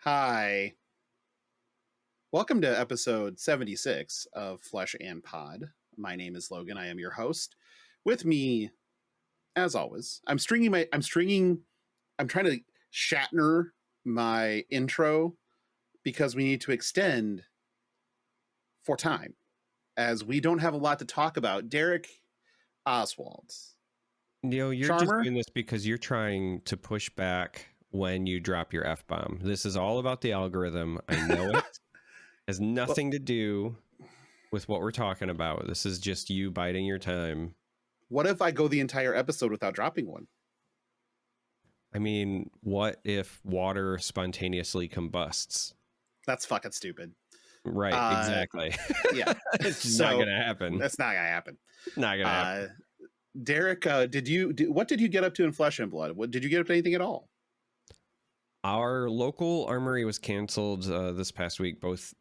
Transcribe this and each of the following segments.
Hi. Welcome to episode 76 of Flesh and Pod. My name is Logan. I am your host. With me, as always, I'm trying to Shatner my intro because we need to extend for time as we don't have a lot to talk about. Darick Oswald. You're just Charmer? doing this because you're trying to push back when you drop your F-bomb. This is all about the algorithm. I know it. Has nothing to do with what we're talking about. This is just you biding your time. What if I go the entire episode without dropping one? I mean, what if water spontaneously combusts? That's fucking stupid. Right, exactly. Yeah. It's not going to happen. That's not going to happen. Not going to happen. Darick, what did you get up to in Flesh and Blood? Did you get up to anything at all? Our local armory was canceled this past week, both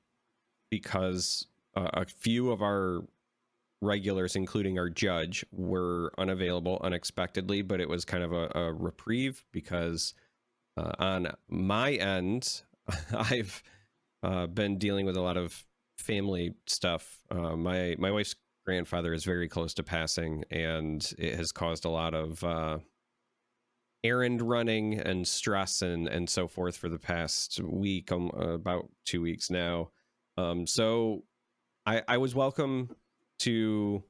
because a few of our regulars, including our judge, were unavailable unexpectedly, but it was kind of a reprieve because on my end, I've been dealing with a lot of family stuff. My wife's grandfather is very close to passing, and it has caused a lot of errand running and stress and so forth for the past week, about 2 weeks now. So I was welcome to,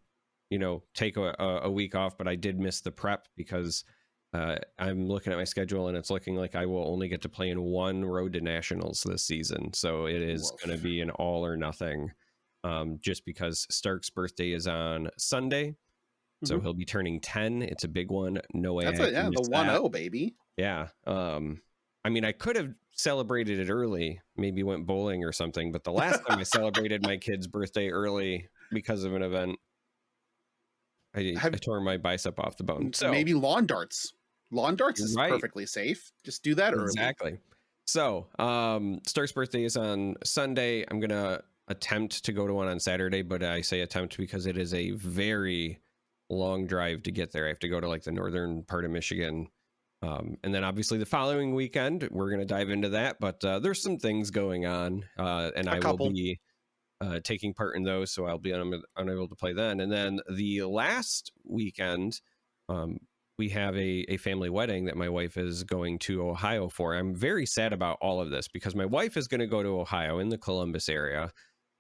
take a week off, but I did miss the prep because I'm looking at my schedule and it's looking like I will only get to play in one Road to Nationals this season. So it is going to be an all or nothing, just because Stark's birthday is on Sunday. So he'll be turning 10. It's a big one. No way. That's the 1-0, baby. Yeah. I mean, I could have celebrated it early, maybe went bowling or something, but the last time I celebrated my kid's birthday early because of an event, I tore my bicep off the bone. So maybe lawn darts. Lawn darts is perfectly safe. Just do that early. Exactly. So Stark's birthday is on Sunday. I'm going to attempt to go to one on Saturday, but I say attempt because it is a very long drive to get there. I have to go to like the northern part of Michigan. And then obviously the following weekend, we're going to dive into that, but there's some things going on, and I will be taking part in those, so I'll be unable to play then. And then the last weekend, we have a family wedding that my wife is going to Ohio for. I'm very sad about all of this because my wife is going to go to Ohio in the Columbus area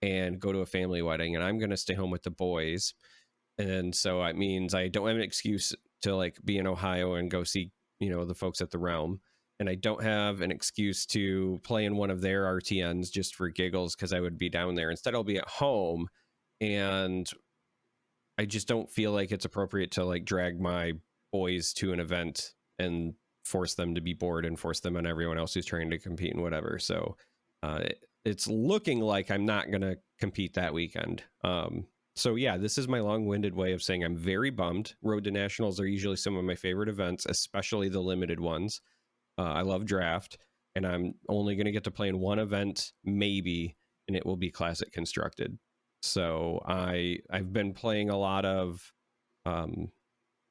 and go to a family wedding, and I'm going to stay home with the boys. And so it means I don't have an excuse to like be in Ohio and go see, the folks at the Realm. And I don't have an excuse to play in one of their RTNs just for giggles because I would be down there. Instead, I'll be at home. And I just don't feel like it's appropriate to like drag my boys to an event and force them to be bored and force them on everyone else who's trying to compete and whatever. So it's looking like I'm not going to compete that weekend. So yeah, this is my long-winded way of saying I'm very bummed. Road to Nationals are usually some of my favorite events, especially the limited ones. I love draft, and I'm only going to get to play in one event, maybe, and it will be Classic Constructed. So I've been playing a lot of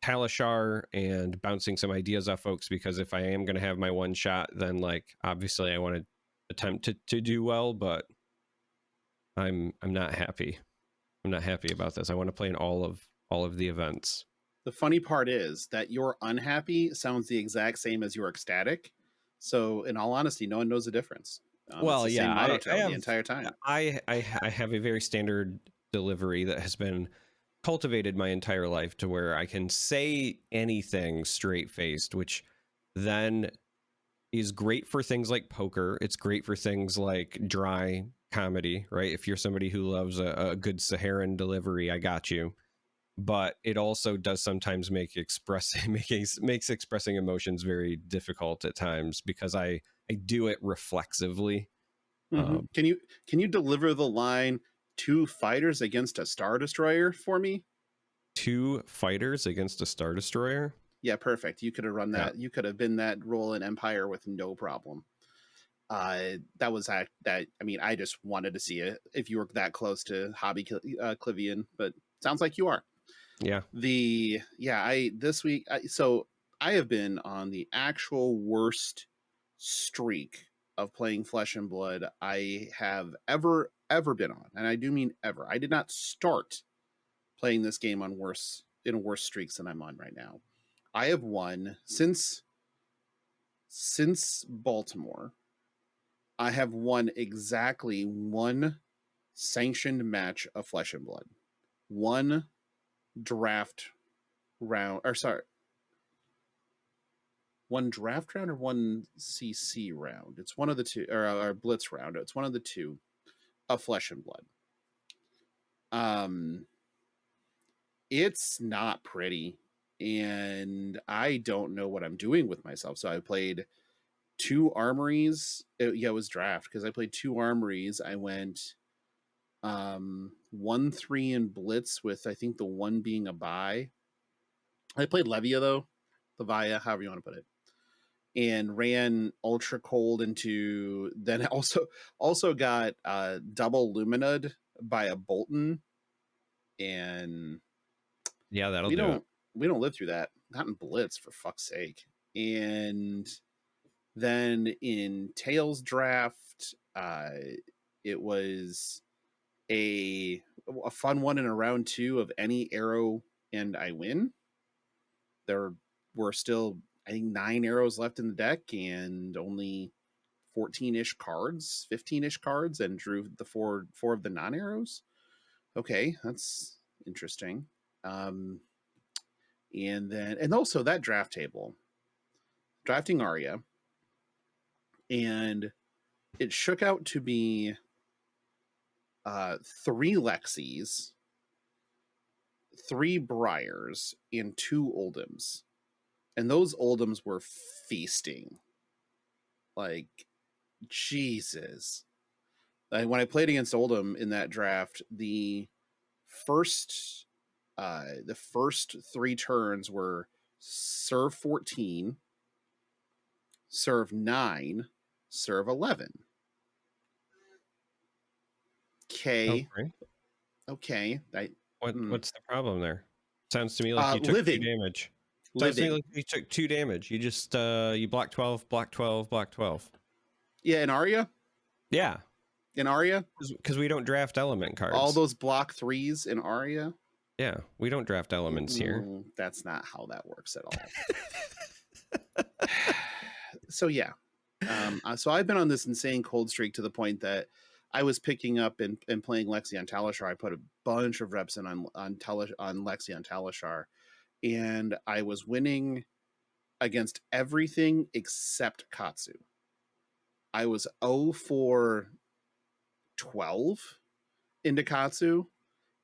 Talishar and bouncing some ideas off folks, because if I am going to have my one shot, then like obviously I want to attempt to do well, but I'm not happy. I'm not happy about this. I want to play in all of the events. The funny part is that your unhappy sounds the exact same as your ecstatic. So in all honesty, no one knows the difference. Well, it's the yeah, same monotone the entire time. I have a very standard delivery that has been cultivated my entire life to where I can say anything straight faced, which then is great for things like poker. It's great for things like dry comedy, right? If you're somebody who loves a good Saharan delivery, I got you. But it also does sometimes makes expressing emotions very difficult at times because I do it reflexively. Mm-hmm. Can you deliver the line "two fighters against a Star Destroyer" for me? Two fighters against a Star Destroyer? Yeah, perfect. You could have run that. Yeah. You could have been that role in Empire with no problem. That was that. I mean, I just wanted to see it if you were that close to Hobby Clivian, but sounds like you are. Yeah. This week, so I have been on the actual worst streak of playing Flesh and Blood I have ever been on, and I do mean ever. I did not start playing this game on worse streaks than I'm on right now. I have won since Baltimore. I have won exactly one sanctioned match of Flesh and Blood, one draft round, or sorry, one draft round or one CC round. It's one of the two, or Blitz round. It's one of the two of Flesh and Blood. It's not pretty, and I don't know what I'm doing with myself. So I played 2 armories. It was draft because I played 2 armories. I went 1-3 in Blitz with, I think, the 1 being a buy. I played Levia though, the Via, however you want to put it, and ran ultra cold into. Then also got double Lumina'd by a Bolton, and Yeah, that'll we do don't it. we don't live through that. Not in Blitz, for fuck's sake. And then in Tails draft, it was a fun one in a round 2 of any arrow and I win. There were still, I think, 9 arrows left in the deck and only 14-ish cards, 15-ish cards, and drew the four of the non-arrows. Okay, that's interesting. And also that draft table, drafting Arya, and it shook out to be 3 Lexis, 3 Briars, and 2 Oldhams. And those Oldhams were feasting. Like, Jesus. When I played against Oldham in that draft, the first 3 turns were serve 14, serve 9, serve 11. Okay. Okay. What's the problem there? Sounds to me like you took living. 2 damage. Sounds to me like you took 2 damage. You just you block 12, block 12, block 12. Yeah, in Arya? Yeah. In Arya? Because we don't draft element cards. All those block 3s in Arya? Yeah, we don't draft elements here. That's not how that works at all. So yeah. So I've been on this insane cold streak to the point that I was picking up and playing Lexi on Talishar. I put a bunch of reps in on Lexi on Talishar, and I was winning against everything except Katsu. I was 0 for 12 into Katsu,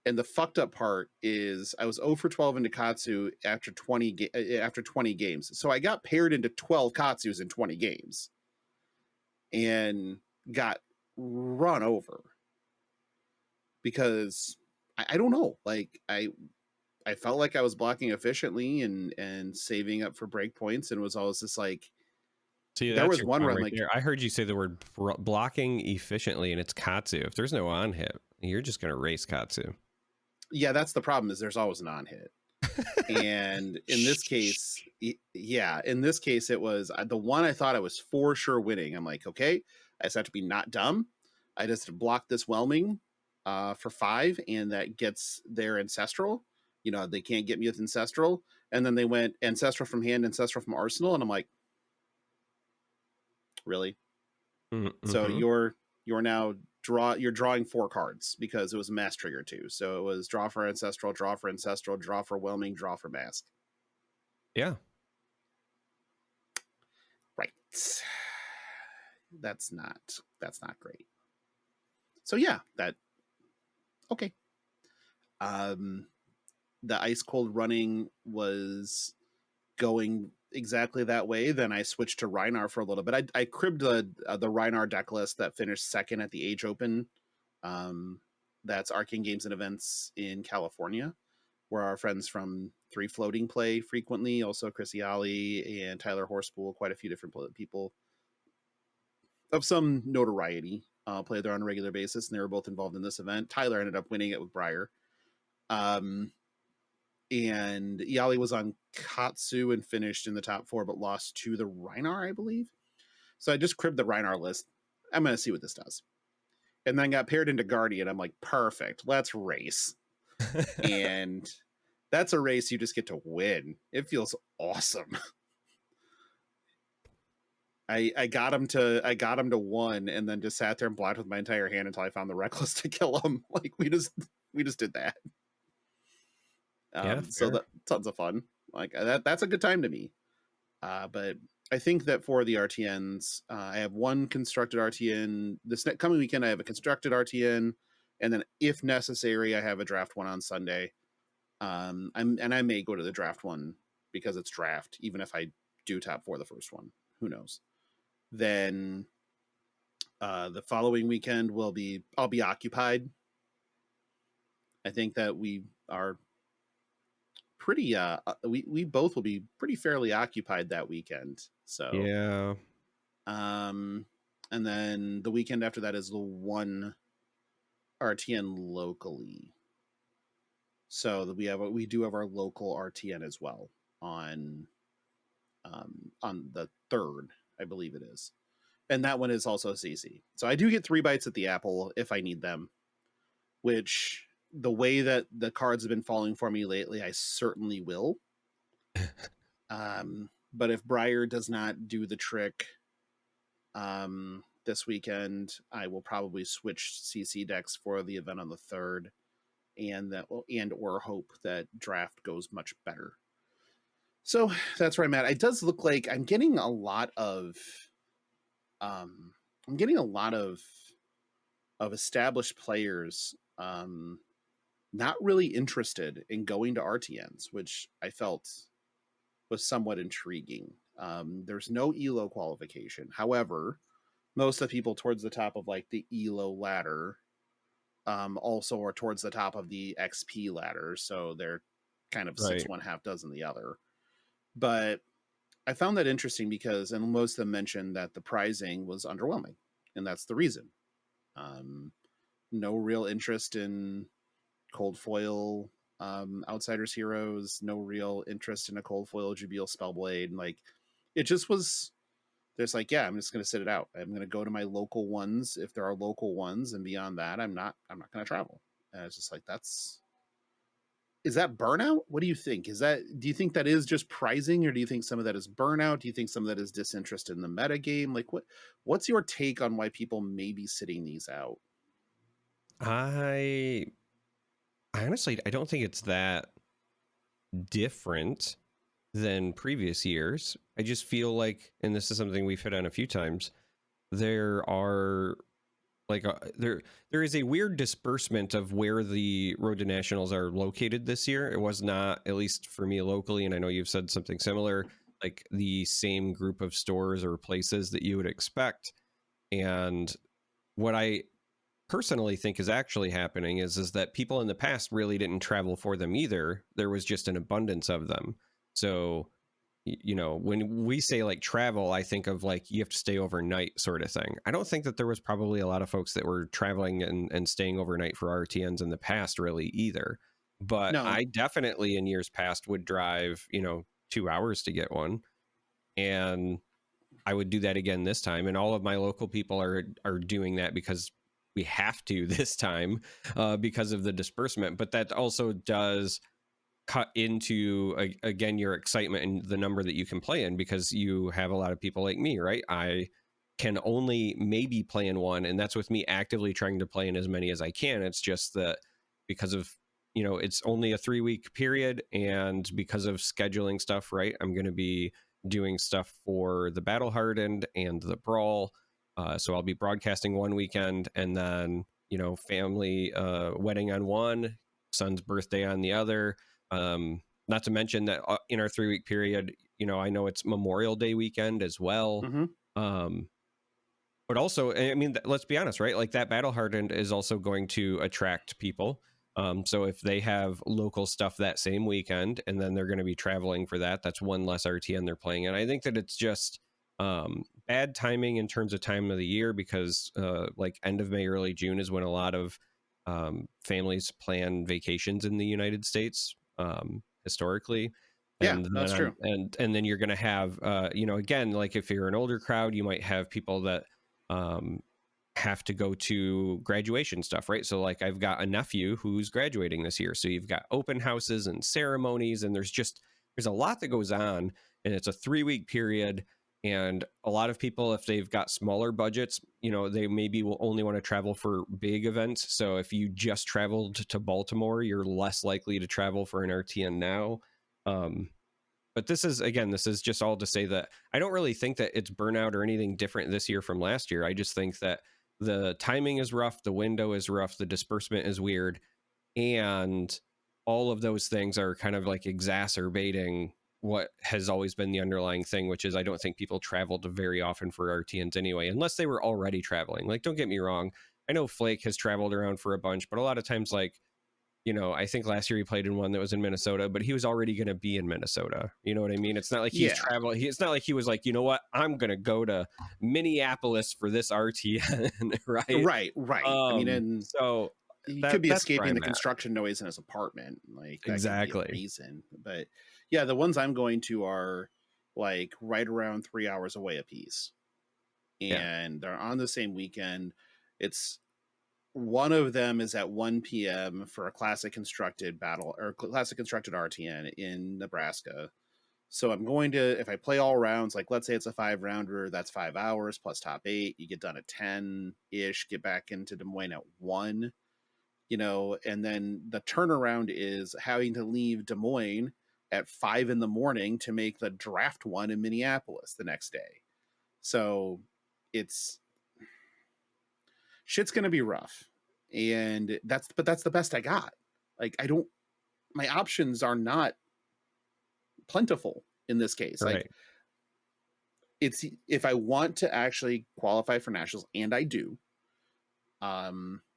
and the fucked up part is I was 0 for 12 into Katsu after 20 games. So I got paired into 12 Katsus in 20 games and got run over because I don't know. Like I felt like I was blocking efficiently and saving up for break points, and was always just like, see, there was one run right like there. I heard you say the word blocking efficiently, and it's Katsu. If there's no on hit, you're just gonna race Katsu. Yeah, that's the problem. Is there's always an on hit. And in this case, it was the one I thought I was for sure winning. I'm like, okay, I just have to be not dumb. I just block this whelming for 5, and that gets their ancestral. You know, they can't get me with ancestral. And then they went ancestral from hand, ancestral from arsenal, and I'm like, really? Mm-hmm. So you're now you're drawing 4 cards because it was a mass trigger too. So it was draw for ancestral, draw for whelming, draw for mask. Yeah. Right. That's not great. So yeah, okay. The ice cold running was going exactly that way. Then I switched to Rhinar for a little bit. I cribbed the Rhinar deck list that finished second at the Age Open. That's Arcane Games and Events in California, where our friends from 3 Floating play frequently. Also Chrissy Alley and Tyler Horspool, quite a few different people of some notoriety play there on a regular basis, and they were both involved in this event. Tyler ended up winning it with Briar. And Yali was on Katsu and finished in the top 4, but lost to the Rhinar, I believe. So I just cribbed the Rhinar list. I'm going to see what this does. And then got paired into Guardian. I'm like, perfect. Let's race. And that's a race you just get to win. It feels awesome. I got him to 1 and then just sat there and blocked with my entire hand until I found the Reckless to kill him. Like we just did that. So that tons of fun. Like that's a good time to me. But I think that for the RTNs, I have one constructed RTN. This coming weekend, I have a constructed RTN, and then if necessary, I have a draft one on Sunday. I may go to the draft one because it's draft, even if I do top 4 the first one. Who knows? Then the following weekend I'll be occupied. I think that we are pretty we both will be pretty fairly occupied that weekend. So yeah. And then the weekend after that is the one RTN locally. So we do have our local RTN as well on the 3rd, I believe it is. And that one is also CC. So I do get 3 bites at the apple if I need them, which the way that the cards have been falling for me lately, I certainly will. But if Briar does not do the trick this weekend, I will probably switch CC decks for the event on the 3rd, or hope that draft goes much better. So that's where I'm at. It does look like I'm getting a lot of established players not really interested in going to RTNs, which I felt was somewhat intriguing. There's no ELO qualification. However, most of the people towards the top of like the ELO ladder also are towards the top of the XP ladder. So they're kind of 6 1 half dozen the other. But I found that interesting because, and most of them mentioned that the prizing was underwhelming. And that's the reason. No real interest in cold foil Outsiders Heroes, no real interest in a cold foil Jubil Spellblade. Like it just was there's like, yeah, I'm just gonna sit it out. I'm gonna go to my local ones if there are local ones, and beyond that, I'm not gonna travel. And it's just like is that burnout? What do you think? Do you think that is just prizing, or do you think some of that is burnout? Do you think some of that is disinterest in the meta game? Like what's your take on why people may be sitting these out? I honestly, I don't think it's that different than previous years. I just feel like, and this is something we've hit on a few times, there are like there is a weird disbursement of where the Road to Nationals are located this year. It was not, at least for me locally, and I know you've said something similar, like the same group of stores or places that you would expect. And what I personally think is actually happening is that people in the past really didn't travel for them either. There was just an abundance of them. So, you know, when we say like travel, I think of like you have to stay overnight sort of thing. I don't think that there was probably a lot of folks that were traveling and staying overnight for RTNs in the past really either. But no. I definitely in years past would drive, 2 hours to get one. And I would do that again this time. And all of my local people are doing that because we have to this time because of the disbursement. But that also does cut into, again, your excitement and the number that you can play in, because you have a lot of people like me, right? I can only maybe play in one, and that's with me actively trying to play in as many as I can. It's just that because of, it's only a 3-week period, and because of scheduling stuff, right? I'm going to be doing stuff for the Battle Hardened and the Brawl. So I'll be broadcasting one weekend, and then, family wedding on one, son's birthday on the other. Not to mention that in our 3-week period, I know it's Memorial Day weekend as well. Mm-hmm. But also, I mean, let's be honest, right? Like that Battle Hardened is also going to attract people. So if they have local stuff that same weekend, and then they're going to be traveling for that, that's one less RTN they're playing. And I think that it's just bad timing in terms of time of the year, because like end of May, early June is when a lot of families plan vacations in the United States historically. Yeah, And that's then true. and then you're going to have again, like if you're an older crowd, you might have people that um have to go to graduation stuff, right? So like I've got a nephew who's graduating this year, so you've got open houses and ceremonies, and there's a lot that goes on, and it's a 3-week period. And a lot of people, if they've got smaller budgets, they maybe will only want to travel for big events. So if you just traveled to Baltimore, you're less likely to travel for an RTN now. But this is just all to say that I don't really think that it's burnout or anything different this year from last year. I just think that the timing is rough, the window is rough, the disbursement is weird, and all of those things are kind of like exacerbating what has always been the underlying thing, which is I don't think people traveled very often for RTNs anyway, unless they were already traveling. Like, don't get me wrong, I know Flake has traveled around for a bunch, but a lot of times, like, I think last year he played in one that was in Minnesota, but he was already going to be in Minnesota. You know what I mean? It's not like he's Yeah. traveling. It's not like he was like, you know what, I'm going to go to Minneapolis for this RTN, right? Right. I mean, and So he could be that's where escaping the I'm at. construction noise in his apartment. Like that could be a Exactly. reason. But yeah, the ones I'm going to are like right around 3 hours away a piece. Yeah. And they're on the same weekend. It's one of them is at 1 p.m. for a classic constructed battle or classic constructed RTN in Nebraska. So I'm going to, if I play all rounds, like let's say it's a 5-rounder, that's 5 hours plus top 8. You get done at 10-ish, get back into Des Moines at 1, and then the turnaround is having to leave Des Moines at 5 in the morning to make the draft one in Minneapolis the next day. So it's shit's going to be rough. And that's the best I got. Like, my options are not plentiful in this case. Right. Like, it's if I want to actually qualify for nationals, and I do.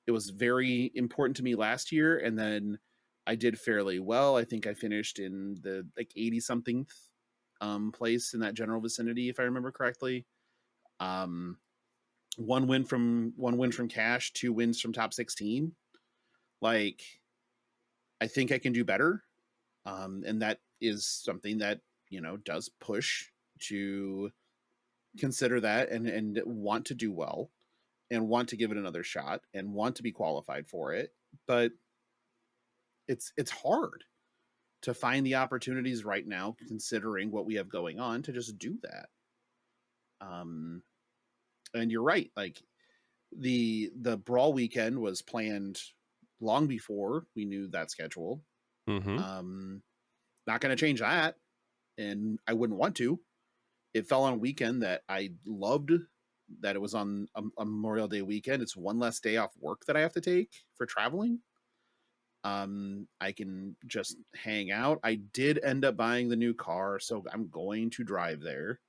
It was very important to me last year, and then I did fairly well. I think I finished in the like 80 something place in that general vicinity, if I remember correctly. Um, one win from cash, 2 wins from top 16. Like, I think I can do better. And that is something that, does push to consider that and want to do well and want to give it another shot and want to be qualified for it. But it's hard to find the opportunities right now, considering what we have going on, to just do that. And you're right. Like the Brawl weekend was planned long before we knew that schedule. Mm-hmm. Not going to change that, and I wouldn't want to. It fell on a weekend that I loved, that it was on a Memorial Day weekend. It's one less day off work that I have to take for traveling. I can just hang out. I did end up buying the new car, so I'm going to drive there.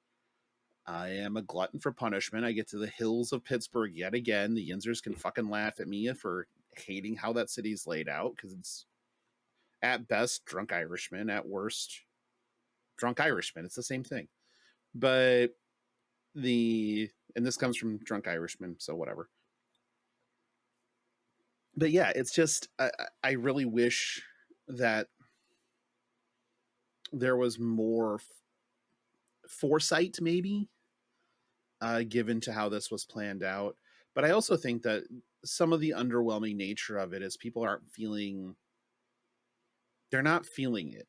I am a glutton for punishment. I get to the hills of Pittsburgh yet again. The Yinzers can fucking laugh at me for hating how that city's laid out, because it's at best drunk Irishmen, at worst drunk Irishmen. It's the same thing. But and this comes from drunk Irishmen, so whatever. But yeah, it's just I really wish that there was more foresight, maybe, given to how this was planned out. But I also think that some of the underwhelming nature of it is people they're not feeling it.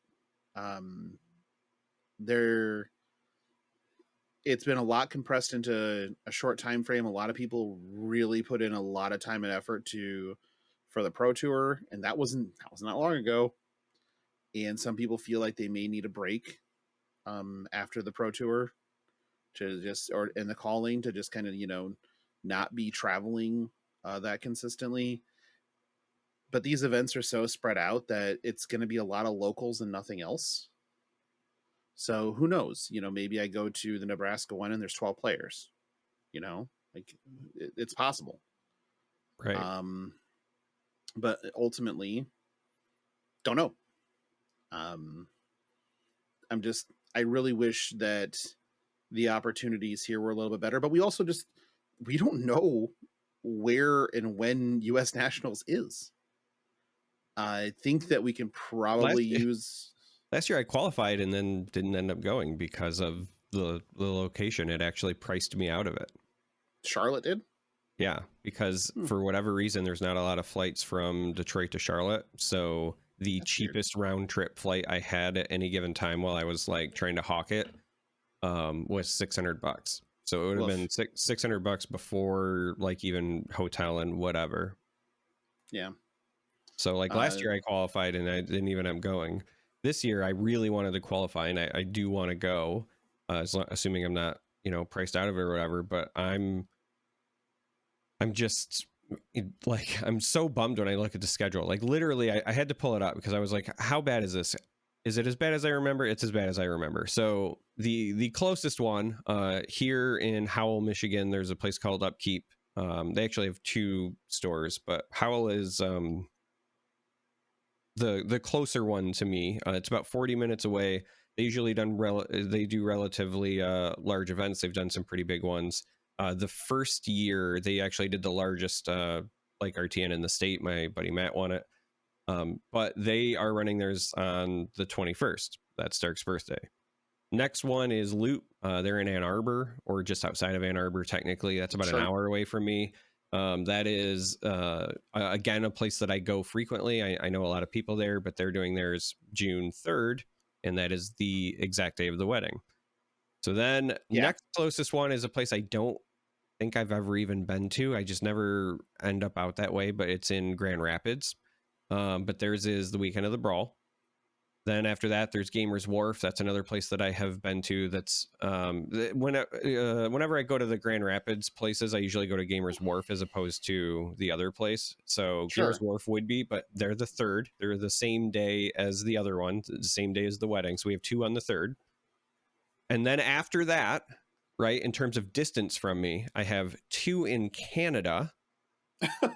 It's been a lot compressed into a short time frame. A lot of people really put in a lot of time and effort for the Pro Tour, and that wasn't that long ago. And some people feel like they may need a break after the Pro Tour to just, or in the calling, to just kind of not be traveling that consistently. But these events are so spread out that it's going to be a lot of locals and nothing else. So who knows? Maybe I go to the Nebraska one and there's 12 players. Like it's possible. Right. But ultimately, don't know. Um, I really wish that the opportunities here were a little bit better, but we also we don't know where and when U.S. Nationals is. I think that we can probably use. Last year I qualified and then didn't end up going because of the location. It actually priced me out of it. Charlotte did? Yeah, because for whatever reason, there's not a lot of flights from Detroit to Charlotte. So the That's cheapest round trip flight I had at any given time while I was like trying to hawk it was $600. So it would have been $600 before like even hotel and whatever. Yeah. So like last year I qualified and I didn't even end up going. This year I really wanted to qualify and I do want to go, assuming I'm not, priced out of it or whatever. But I'm just like, I'm so bummed when I look at the schedule. Like literally I had to pull it up because I was like, how bad is this? Is it as bad as I remember? It's as bad as I remember. So the closest one here in Howell, Michigan, there's a place called Upkeep. They actually have 2 stores, but Howell is the closer one to me. It's about 40 minutes away. They usually they do relatively large events. They've done some pretty big ones. The first year they actually did the largest like RTN in the state. My buddy Matt won it. But they are running theirs on the 21st. That's Dark's birthday. Next one is Loot. They're in Ann Arbor, or just outside of Ann Arbor technically. That's about an hour away from me. That is again a place that I go frequently. I know a lot of people there, but they're doing theirs June 3rd, and that is the exact day of the wedding. So then next closest one is a place I don't think I've ever even been to. I just never end up out that way, but it's in Grand Rapids. But theirs is the weekend of the Brawl. Then after that, there's Gamers Wharf. That's another place that I have been to. That's whenever I go to the Grand Rapids places, I usually go to Gamers Wharf as opposed to the other place. So Gamers Wharf would be, but they're the 3rd. They're the same day as the other one, the same day as the wedding. So we have 2 on the 3rd. And then after that, right, in terms of distance from me, I have 2 in Canada.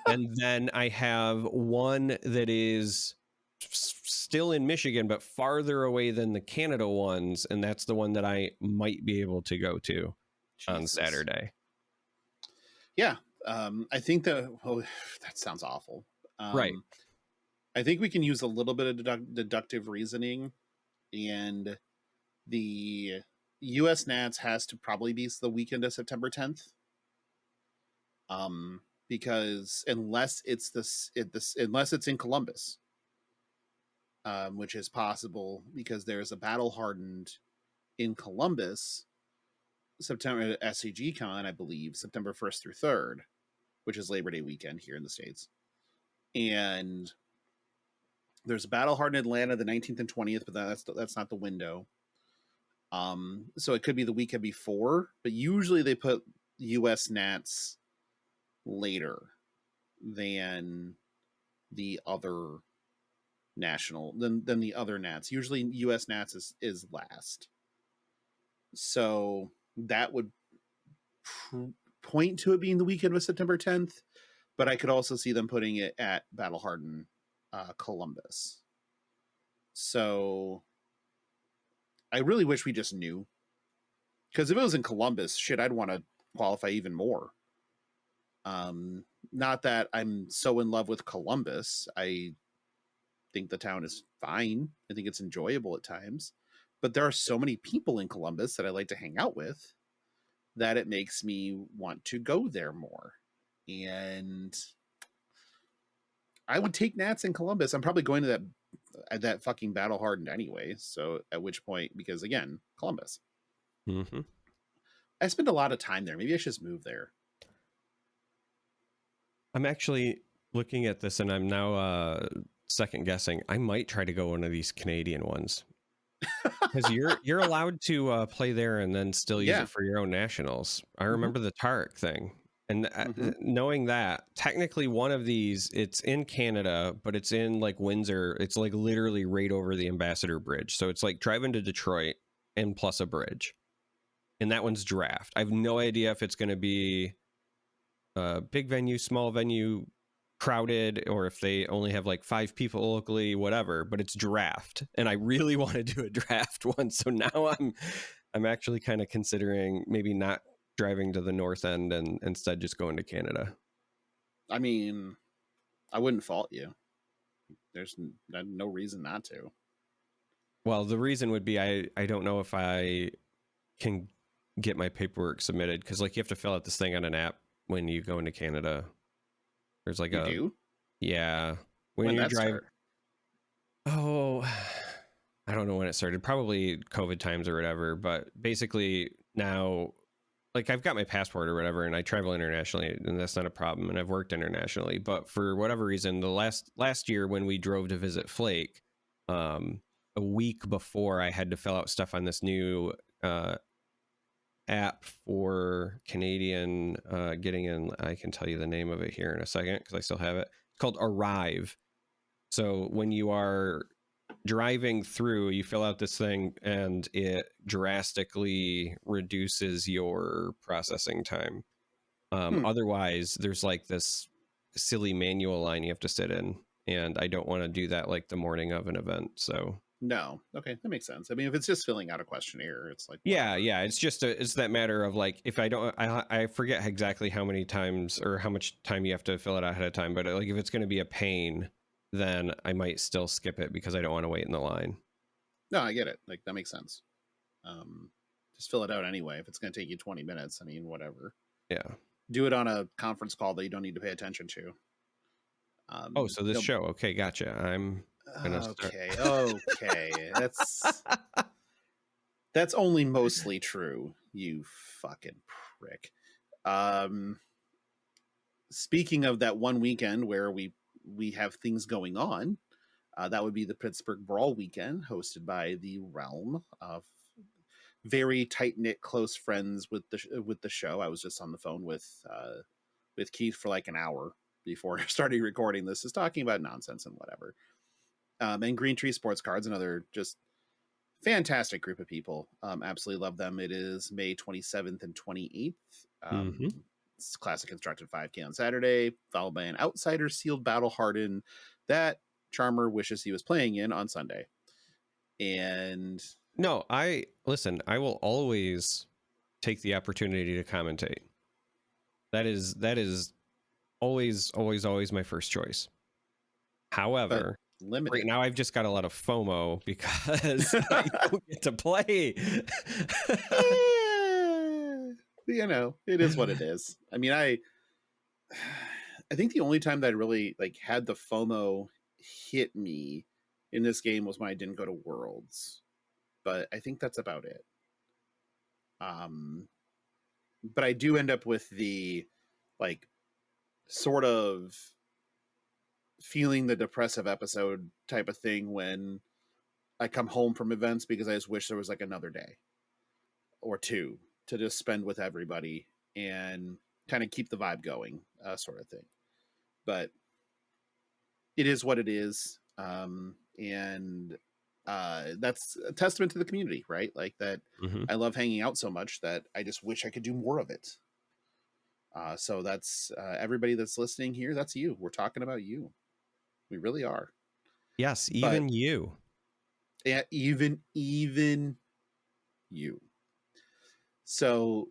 And then I have one that is still in Michigan, but farther away than the Canada ones. And that's the one that I might be able to go to on Saturday. Yeah. I think that sounds awful. Right. I think we can use a little bit of deductive reasoning, and the US Nats has to probably be the weekend of September 10th. Because unless it's unless it's in Columbus, which is possible because there's a battle hardened in Columbus, September SCG Con, I believe, September 1st through 3rd, which is Labor Day weekend here in the States. And there's a battle hardened Atlanta the 19th and 20th, but that's not the window. So it could be the weekend before, but usually they put US Nats later than the other national than the other Nats. Usually US Nats is last. So that would point to it being the weekend of September 10th, but I could also see them putting it at Battle Hardened Columbus. So I really wish we just knew, because if it was in Columbus, shit, I'd want to qualify even more. Not that I'm so in love with Columbus. I think the town is fine. I think it's enjoyable at times, but there are so many people in Columbus that I like to hang out with that it makes me want to go there more. And I would take Nats in Columbus. I'm probably going to that fucking battle hardened anyway. So at which point, because again, Columbus. Mm-hmm. I spend a lot of time there. Maybe I should just move there. I'm actually looking at this and I'm now second guessing. I might try to go one of these Canadian ones. Because you're allowed to play there and then still use it for your own nationals. I remember the Tarek thing. And knowing that, technically one of these, it's in Canada, but it's in like Windsor. It's like literally right over the Ambassador Bridge. So it's like driving to Detroit and plus a bridge. And that one's draft. I have no idea if it's going to be a big venue, small venue, crowded, or if they only have like 5 people locally, whatever, but it's draft. And I really want to do a draft one. So now I'm actually kind of considering maybe not driving to the north end and instead just going to Canada. I mean, I wouldn't fault you. There's no reason not to. Well, the reason would be I don't know if I can get my paperwork submitted because like you have to fill out this thing on an app when you go into Canada. There's like You do? yeah, when When you're that driving. start? Oh, I don't know when it started. Probably COVID times or whatever. But basically now, like I've got my passport or whatever, and I travel internationally, and that's not a problem. And I've worked internationally. But for whatever reason, the last year when we drove to visit Flake, a week before I had to fill out stuff on this new app for Canadian getting in. I can tell you the name of it here in a second because I still have it. It's called Arrive. So when you are driving through, you fill out this thing and it drastically reduces your processing time. Otherwise, there's like this silly manual line you have to sit in, and I don't want to do that like the morning of an event. So No. Okay, that makes sense. I mean, if it's just filling out a questionnaire, it's like yeah, whatever. yeah. It's just it's that matter of like if I don't, I forget exactly how many times or how much time you have to fill it out ahead of time. But like if it's going to be a pain, then I might still skip it because I don't want to wait in the line. No, I get it. Like that makes sense. Um, just fill it out anyway. If it's going to take you 20 minutes, I mean, whatever. Yeah. Do it on a conference call that you don't need to pay attention to. Oh, so this show. Okay, gotcha. I'm gonna start. Okay. That's only mostly true. You fucking prick. Um, speaking of that one weekend where we have things going on, that would be the Pittsburgh Brawl weekend, hosted by the Realm of very tight knit, close friends with the show. I was just on the phone with Keith for like an hour before starting recording this, just talking about nonsense and whatever. And Green Tree Sports Cards, another just fantastic group of people. Absolutely love them. It is May 27th and 28th. It's Classic Constructed 5K on Saturday, followed by an Outsider Sealed Battle Hardened that Charmer wishes he was playing in on Sunday. And no, I will always take the opportunity to commentate. That is always my first choice. However, right now I've just got a lot of FOMO because I don't get to play. You know, it is what it is. I mean, I think the only time that I really like had the FOMO hit me in this game was when I didn't go to Worlds, but I think that's about it. But I do end up with the like sort of feeling the depressive episode type of thing when I come home from events because I just wish there was like another day or two to just spend with everybody and kind of keep the vibe going, sort of thing. But it is what it is. And that's a testament to the community, right? Like that. I love hanging out so much that I just wish I could do more of it. So that's everybody that's listening here. That's you. We're talking about you. We really are. Yes, even you. Yeah, even you. So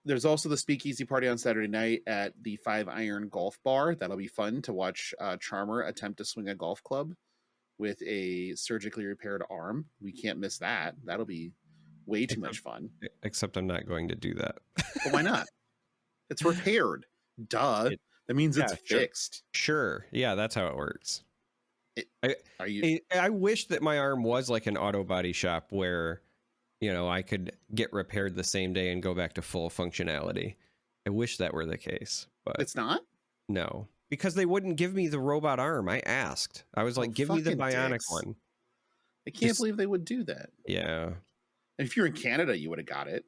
there's also the speakeasy party on Saturday night at the 5 Iron Golf Bar. That'll be fun to watch Charmer attempt to swing a golf club with a surgically repaired arm. We can't miss that. That'll be way too much fun. Except I'm not going to do that. But why not? It's repaired. Duh. That means it's fixed. Sure. Yeah, that's how it works. I wish that my arm was like an auto body shop where, you know, I could get repaired the same day and go back to full functionality. I wish that were the case, but it's not. No, because they wouldn't give me the robot arm. I asked. I was like, give me the bionic one. I can't believe they would do that. Yeah. And if you're in Canada, you would have got it.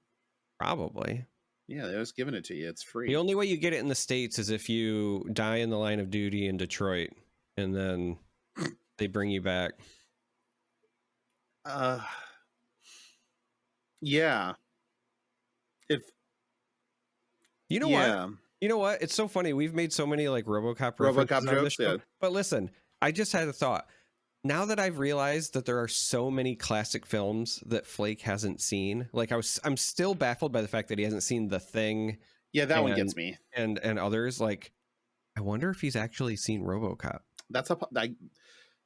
Probably. Yeah, they was giving it to you. It's free. The only way you get it in the States is if you die in the line of duty in Detroit, and then they bring you back. Yeah. If you know what? You know what? It's so funny. We've made so many like RoboCop jokes. Yeah. But listen, I just had a thought. Now that I've realized that there are so many classic films that Flake hasn't seen, like I'm still baffled by the fact that he hasn't seen The Thing. Yeah, that one gets me. And others. Like, I wonder if he's actually seen RoboCop. That's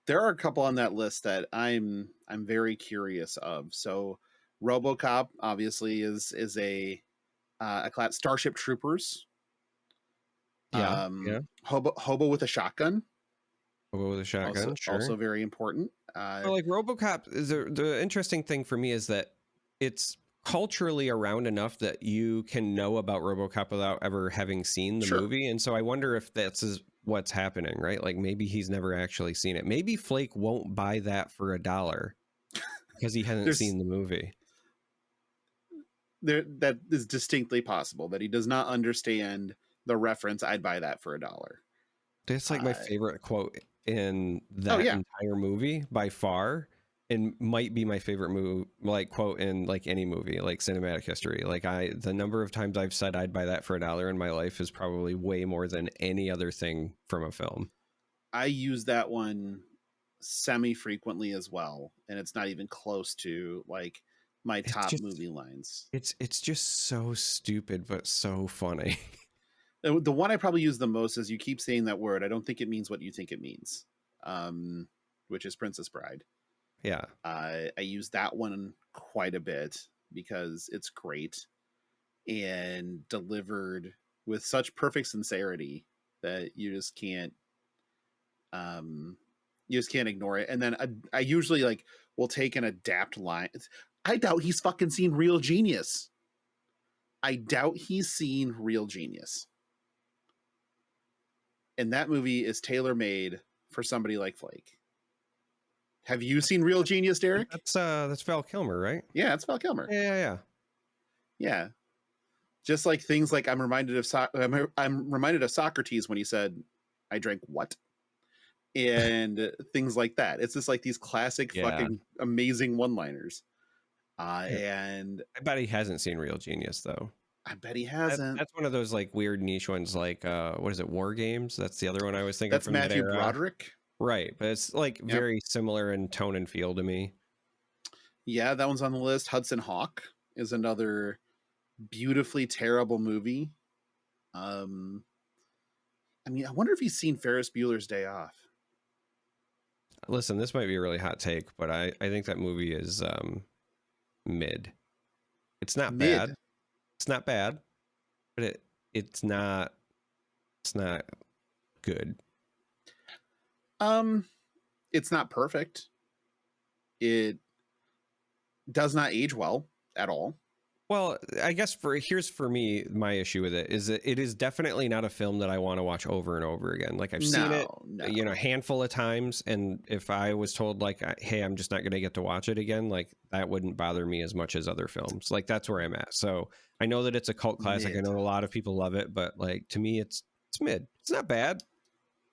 There are a couple on that list that I'm very curious of. So, RoboCop obviously is a class. Starship Troopers, Yeah, yeah. Hobo with a Shotgun, Go with a also shotgun, sure. also very important. Well, like RoboCop, the interesting thing for me is that it's culturally around enough that you can know about RoboCop without ever having seen the Sure, movie, and so I wonder if what's happening, right? Like maybe he's never actually seen it. Maybe Flake won't buy that for $1 because he hasn't there's seen the movie. there that is distinctly possible that he does not understand the reference. I'd buy that for $1. That's like my Uh, favorite quote in oh that yeah, entire movie by far, and might be my favorite move, like quote in like any movie, like cinematic history. Like the number of times I've said I'd buy that for $1 in my life is probably way more than any other thing from a film. I use that one semi frequently as well, and it's not even close to like my It's top just, movie lines. it's just so stupid, but so funny. The one I probably use the most is you keep saying that word. I don't think it means what you think it means, which is Princess Bride. Yeah. I use that one quite a bit because it's great and delivered with such perfect sincerity that um, you just can't ignore it. And then I usually like will take an adapt line. I doubt he's fucking seen Real Genius. I doubt he's seen Real Genius. And that movie is tailor made for somebody like Flake. Have you seen Real Genius, Darick? That's Val Kilmer, right? Yeah, it's Val Kilmer. Yeah, yeah, yeah. Yeah, just like things like I'm reminded of Socrates when he said, "I drank what," and things like that. It's just like these classic Yeah. fucking amazing one-liners. Yeah. And I bet he hasn't seen Real Genius though. I bet he hasn't. That's one of those like weird niche ones, like what is it, War Games? That's the other one I was thinking That's from that Matthew era. Broderick. Right, but it's like Yep. very similar in tone and feel to me. Yeah, that one's on the list. Hudson Hawk is another beautifully terrible movie. Um, I mean, I wonder if he's seen Ferris Bueller's Day Off. Listen, this might be a really hot take, but I think that movie is mid. It's not Mid. bad. It's not bad, but it's not it's not good. Um, it's not perfect. It does not age well at all. Well, I guess for me, my issue with it is that it is definitely not a film that I want to watch over and over again. Like I've seen it, No. a handful of times, and if I was told like, hey, I'm just not going to get to watch it again, like that wouldn't bother me as much as other films. Like that's where I'm at. So I know that it's a cult classic. I Mid. know a lot of people love it, but like to me, it's mid. It's not bad,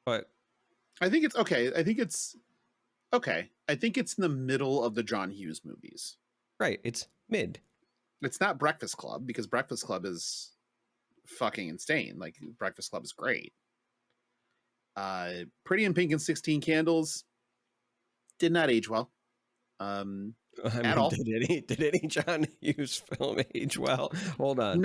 but I think it's okay. I think it's okay. I think it's in the middle of the John Hughes movies. right, it's mid. It's not Breakfast Club because Breakfast Club is fucking insane. Like Breakfast Club is great. Pretty in Pink and 16 Candles did not age well. I At mean, all. did any John Hughes film age well? Hold on.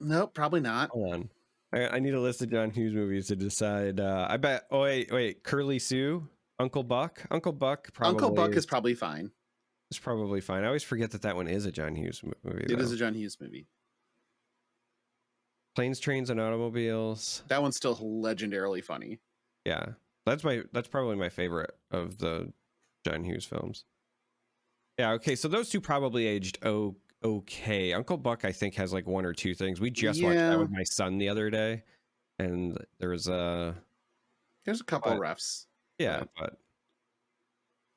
Nope, probably not. Hold on. I need a list of John Hughes movies to decide. I bet. Oh wait. Curly Sue, Uncle Buck. Uncle Buck Uncle probably Buck is probably fine. is probably fine. I always forget that one is a John Hughes movie. It though. is a John Hughes movie. Planes, Trains, and Automobiles. That one's still legendarily funny. Yeah, that's probably my favorite of the John Hughes films. Yeah. Okay. So those two probably aged okay. Uncle Buck I think has like one or two things. We just watched that with my son the other day, and there's a couple but, refs. Yeah, but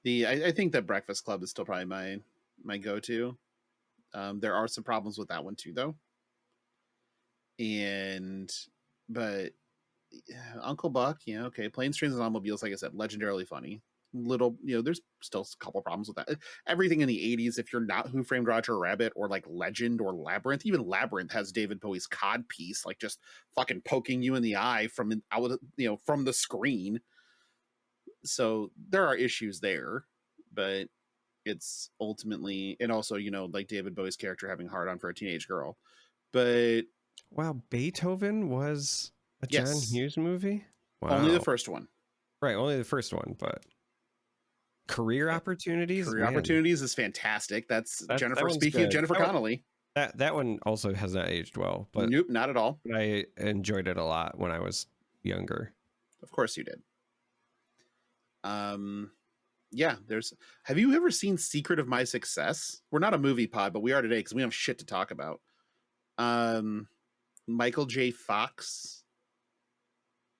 I think that Breakfast Club is still probably my go-to. There are some problems with that one too, though. But Uncle Buck, okay. Planes, Trains, and Automobiles, like I said, legendarily funny. There's still a couple problems with that. Everything in the 80s, if you're not Who Framed Roger Rabbit or like Legend or Labyrinth, even Labyrinth has David Bowie's cod piece, like just fucking poking you in the eye from the screen. So there are issues there, but it's ultimately, and also, like David Bowie's character having a hard on for a teenage girl. But wow, Beethoven was a John yes, Hughes movie? only the Wow. first one. Right, only the first one, but career opportunities, Career man, Opportunities is fantastic. That's that Jennifer. one's Speaking of good. Jennifer Connelly, That one also has not aged well, but nope, not at all. I enjoyed it a lot when I was younger. Of course you did. Yeah, have you ever seen Secret of My Success? We're not a movie pod, but we are today because we have shit to talk about. Michael J. Fox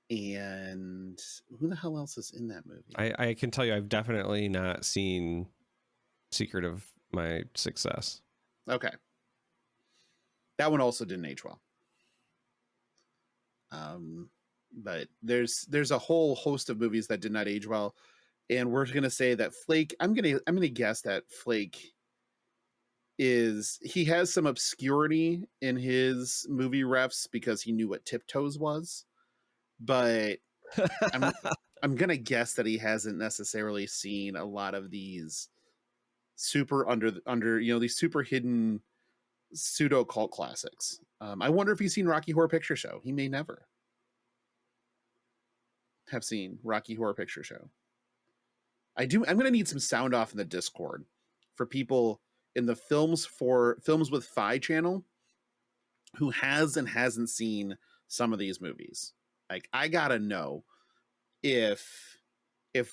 and who the hell else is in that movie? I can tell you I've definitely not seen Secret of My Success. Okay. That one also didn't age well. But there's a whole host of movies that did not age well. And we're gonna say that Flake, I'm gonna guess that Flake he has some obscurity in his movie refs because he knew what Tiptoes was, but I'm gonna guess that he hasn't necessarily seen a lot of these super under these super hidden pseudo cult classics. I wonder if he's seen Rocky Horror Picture Show. He may never have seen Rocky Horror Picture Show. I'm gonna need some sound off in the Discord for people in the films with Fi channel who has and hasn't seen some of these movies. Like, I gotta know if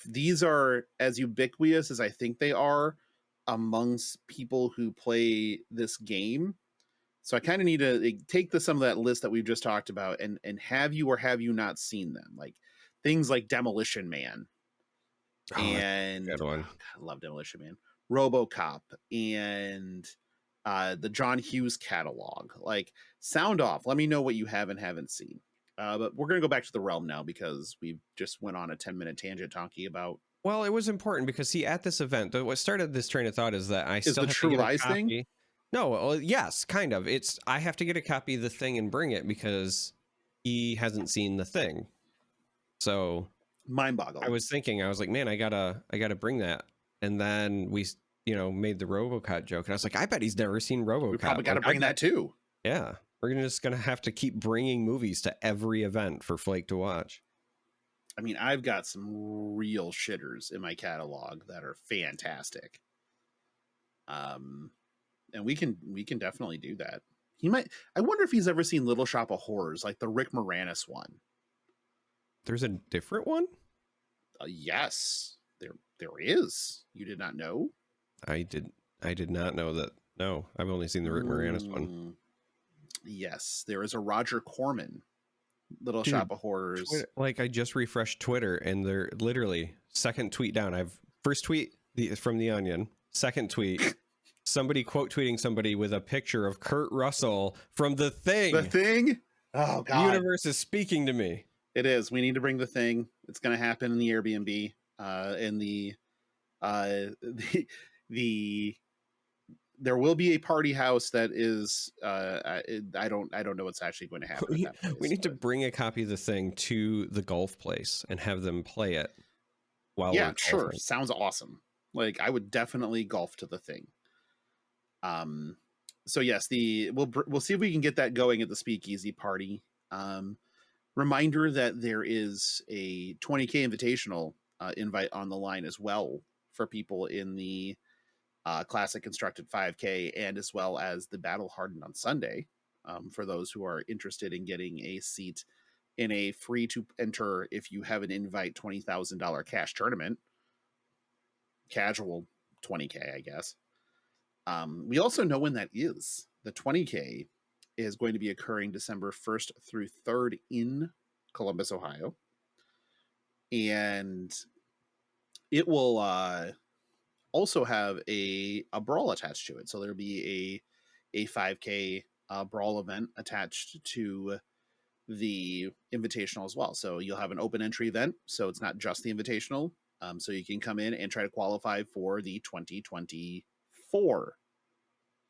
these are as ubiquitous as I think they are amongst people who play this game. So I kind of need to take some of that list that we've just talked about and have you or have you not seen them? Like things like Demolition Man. And good one. God, I love Demolition Man. RoboCop and the John Hughes catalog. Like, sound off. Let me know what you have and haven't seen. But we're gonna go back to the realm now because we just went on a 10-minute tangent talking about. Well, it was important because at this event, what started this train of thought is that I still the have True to get Lies a copy. thing? No, well, yes, kind of. I have to get a copy of the thing and bring it because he hasn't seen the thing. So mind-boggling. I was thinking, I was like, man, I gotta bring that. And then we, made the RoboCop joke, and I was like, I bet he's never seen RoboCop. We probably got to bring that too. Yeah, we're just gonna have to keep bringing movies to every event for Flake to watch. I mean, I've got some real shitters in my catalog that are fantastic. And we can definitely do that. I wonder if he's ever seen Little Shop of Horrors, like the Rick Moranis one. There's a different one? Yes, there is. You did not know? I did not know that. No, I've only seen the Rick Moranis one. Yes, there is a Roger Corman Little Shop of Horrors. Like, I just refreshed Twitter and they're literally second tweet down. I've first tweet from The Onion, second tweet, somebody quote tweeting somebody with a picture of Kurt Russell from The Thing. The Thing? Oh God. The universe is speaking to me. It is. We need to bring The Thing. It's going to happen in the Airbnb. In the there will be a party house that is I don't know what's actually going to happen. We need to bring a copy of The Thing to the golf place and have them play it while we're golfing. Sure. Sounds awesome. Like, I would definitely golf to The Thing. So yes, we'll see if we can get that going at the Speakeasy party. Reminder that there is a 20K invitational invite on the line as well for people in the Classic Constructed 5K, and as well as the Battle Hardened on Sunday, for those who are interested in getting a seat in a free to enter if you have an invite $20,000 cash tournament. Casual 20K, I guess. We also know when that is. The 20K is going to be occurring December 1st through 3rd in Columbus, Ohio. And it will also have a brawl attached to it. So there'll be a 5K brawl event attached to the invitational as well. So you'll have an open entry event. So it's not just the invitational. So you can come in and try to qualify for the 2024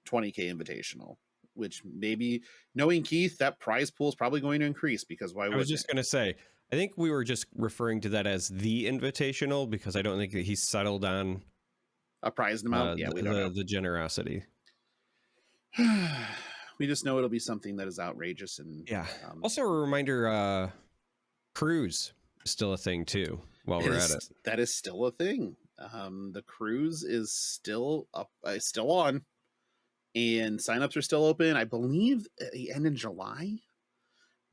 20K invitational, which, maybe, knowing Keith, that prize pool is probably going to increase, because why would I was just going to say, I think we were just referring to that as the invitational because I don't think that he's settled on a prize amount. We don't know. The generosity. We just know it'll be something that is outrageous. And also a reminder, cruise. still a thing too while we're at it. That is still a thing. The cruise is still up, still on, and signups are still open. I believe the end in July.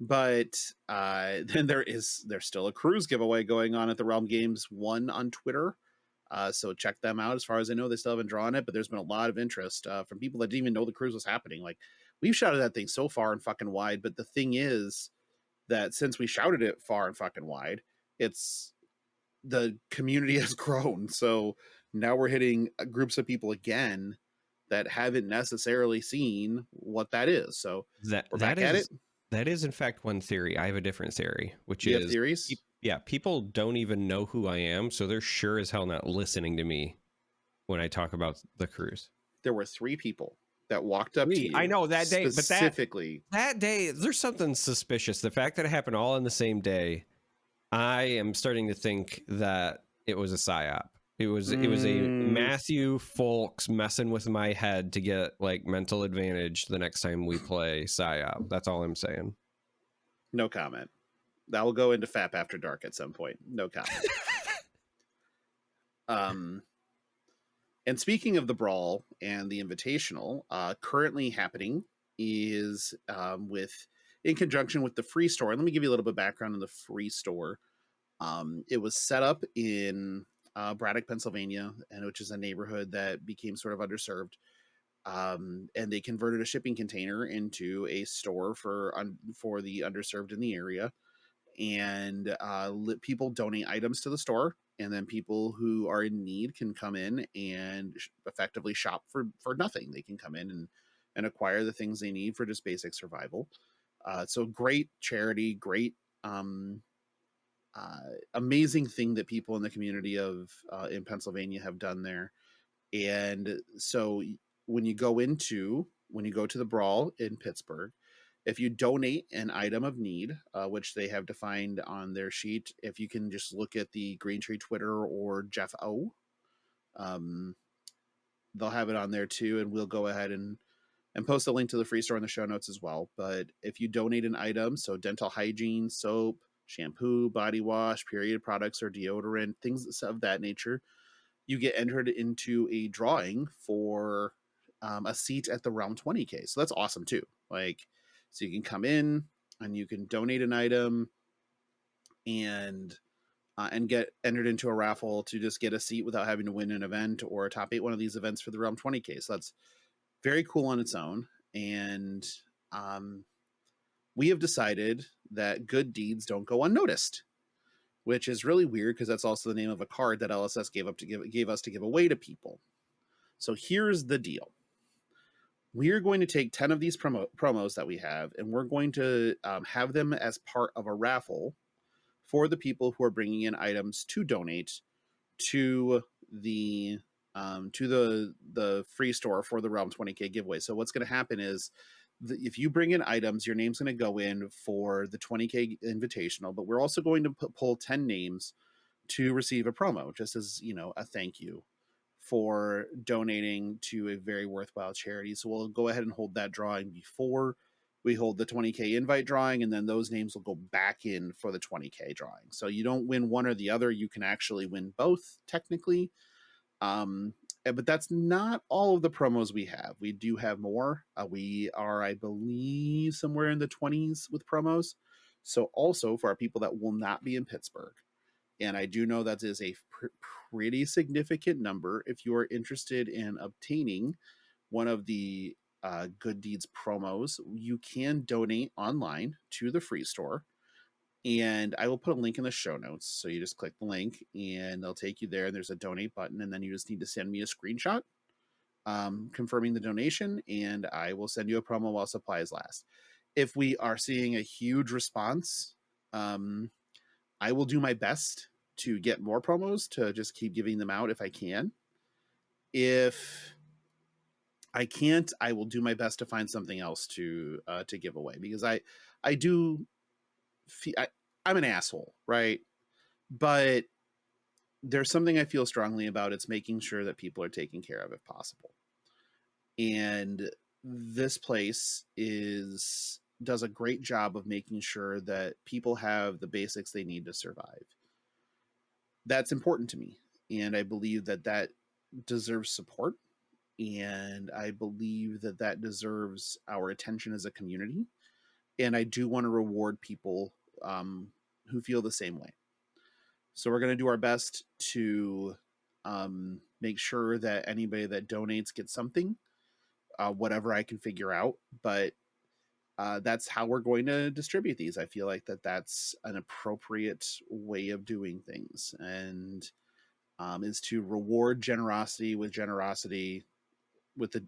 But then there's still a cruise giveaway going on at the Realm Games one on Twitter. So check them out. As far as I know, they still haven't drawn it, but there's been a lot of interest from people that didn't even know the cruise was happening. Like, we've shouted that thing so far and fucking wide, but the thing is that since we shouted it far and fucking wide, it's the community has grown. So now we're hitting groups of people again that haven't necessarily seen what that is. So we're back at it. That is, in fact, one theory. I have a different theory, which you is have theories. Yeah, people don't even know who I am, so they're sure as hell not listening to me when I talk about the cruise. There were 3 people that walked up to you. I know that day, specifically. But that day, there's something suspicious. The fact that it happened all in the same day, I am starting to think that it was a psyop. It was a Matthew Folks messing with my head to get like mental advantage the next time we play psyop. That's all I'm saying. No comment. That will go into FAP After Dark at some point. No comment. And speaking of the Brawl and the Invitational, currently happening is in conjunction with the Free Store. And let me give you a little bit of background on the Free Store. It was set up in Braddock, Pennsylvania, and which is a neighborhood that became sort of underserved. And they converted a shipping container into a store for the underserved in the area. And people donate items to the store, and then people who are in need can come in and effectively shop for nothing. They can come in and acquire the things they need for just basic survival. So great charity, great amazing thing that people in the community of in Pennsylvania have done there. And so when you go to the Brawl in Pittsburgh, if you donate an item of need, which they have defined on their sheet, if you can just look at the Green Tree Twitter or Jeff O, they'll have it on there too, and we'll go ahead and post a link to the Free Store in the show notes as well. But if you donate an item, so dental hygiene, soap, shampoo, body wash, period products, or deodorant, things of that nature, you get entered into a drawing for a seat at the Realm 20K. So that's awesome too. Like, so you can come in and you can donate an item and get entered into a raffle to just get a seat without having to win an event or top 8 one of these events for the Realm 20K. So that's very cool on its own. And we have decided that good deeds don't go unnoticed, which is really weird because that's also the name of a card that LSS gave us to give away to people. So here's the deal. We're going to take 10 of these promos that we have, and we're going to have them as part of a raffle for the people who are bringing in items to donate to the Free Store for the Realm 20K giveaway. So what's going to happen is if you bring in items, your name's going to go in for the 20K Invitational, but we're also going to pull 10 names to receive a promo, just as, a thank you for donating to a very worthwhile charity. So we'll go ahead and hold that drawing before we hold the 20K invite drawing, and then those names will go back in for the 20K drawing. So you don't win one or the other. You can actually win both, technically. But that's not all of the promos we have. We do have more. We are, I believe, somewhere in the 20s with promos. So also for our people that will not be in Pittsburgh, and I do know that is a pretty significant number. If you are interested in obtaining one of the Good Deeds promos, you can donate online to the Free Store. And I will put a link in the show notes. So you just click the link and they'll take you there. And there's a donate button. And then you just need to send me a screenshot confirming the donation. And I will send you a promo while supplies last. If we are seeing a huge response, I will do my best to get more promos to just keep giving them out if I can. If I can't, I will do my best to find something else to give away, because I do feel I'm an asshole, right? But there's something I feel strongly about. It's making sure that people are taken care of if possible. And this place is does a great job of making sure that people have the basics they need to survive. That's important to me, and I believe that that deserves support, and I believe that that deserves our attention as a community. And I do want to reward people who feel the same way. So we're going to do our best to make sure that anybody that donates gets something, whatever I can figure out. But that's how we're going to distribute these. I feel like that's an appropriate way of doing things, and is to reward generosity with generosity. With the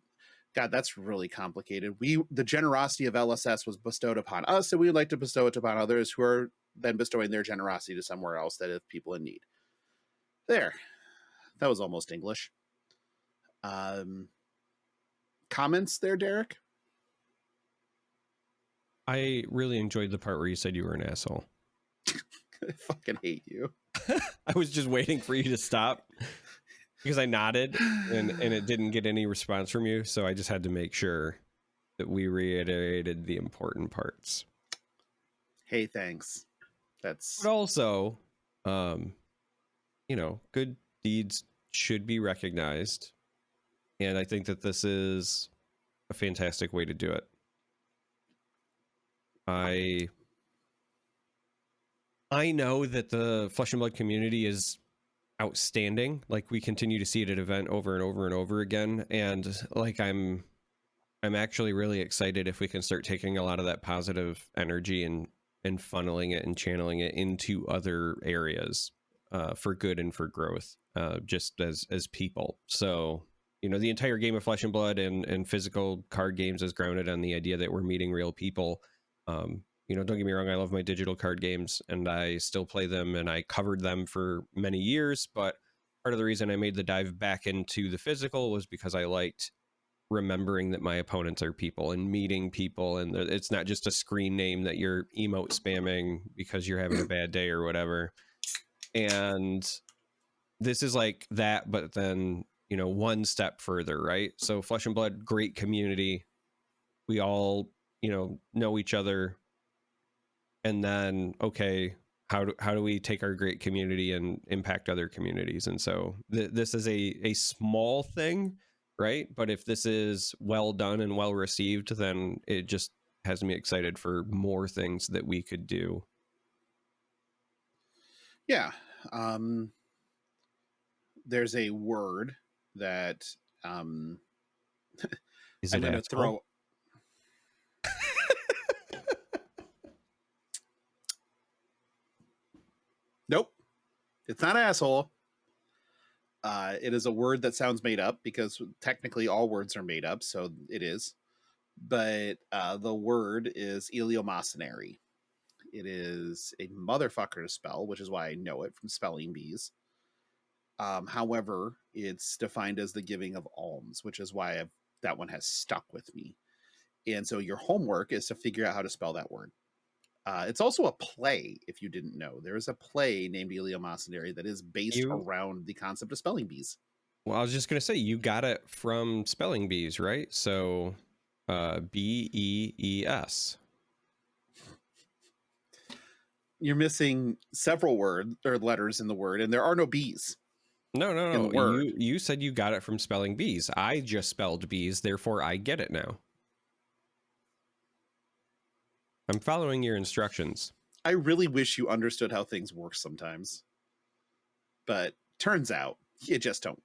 God, that's really complicated. The generosity of LSS was bestowed upon us, and we would like to bestow it upon others who are then bestowing their generosity to somewhere else that have people in need. There, that was almost English. Comments there, Darick? I really enjoyed the part where you said you were an asshole. I fucking hate you. I was just waiting for you to stop because I nodded and it didn't get any response from you. So I just had to make sure that we reiterated the important parts. Hey, thanks. But also, good deeds should be recognized. And I think that this is a fantastic way to do it. I know that the Flesh and Blood community is outstanding. Like, we continue to see it at event over and over and over again. And like, I'm actually really excited if we can start taking a lot of that positive energy and funneling it and channeling it into other areas for good and for growth, just as people. So, the entire game of Flesh and Blood and physical card games is grounded on the idea that we're meeting real people. Don't get me wrong, I love my digital card games and I still play them and I covered them for many years, but part of the reason I made the dive back into the physical was because I liked remembering that my opponents are people and meeting people, and it's not just a screen name that you're emote spamming because you're having a bad day or whatever. And this is like that, but then, one step further, right? So Flesh and Blood, great community. We all, know each other. And then, okay, how do we take our great community and impact other communities? And so this is a small thing, right? But if this is well done and well received, then it just has me excited for more things that we could do. Yeah. There's a word that is I'm it going to throw. Nope, it's not asshole. It is a word that sounds made up because technically all words are made up, so it is. But the word is eleemosynary. It is a motherfucker to spell, which is why I know it from spelling bees. However, it's defined as the giving of alms, which is why that one has stuck with me. And so your homework is to figure out how to spell that word. It's also a play, if you didn't know. There is a play named Eleemosynary that is based around the concept of spelling bees. Well, I was just going to say, you got it from spelling bees, right? So BEES. You're missing several words or letters in the word, and there are no B's. No. You said you got it from spelling bees. I just spelled bees, therefore I get it now. I'm following your instructions. I really wish you understood how things work sometimes. But turns out you just don't.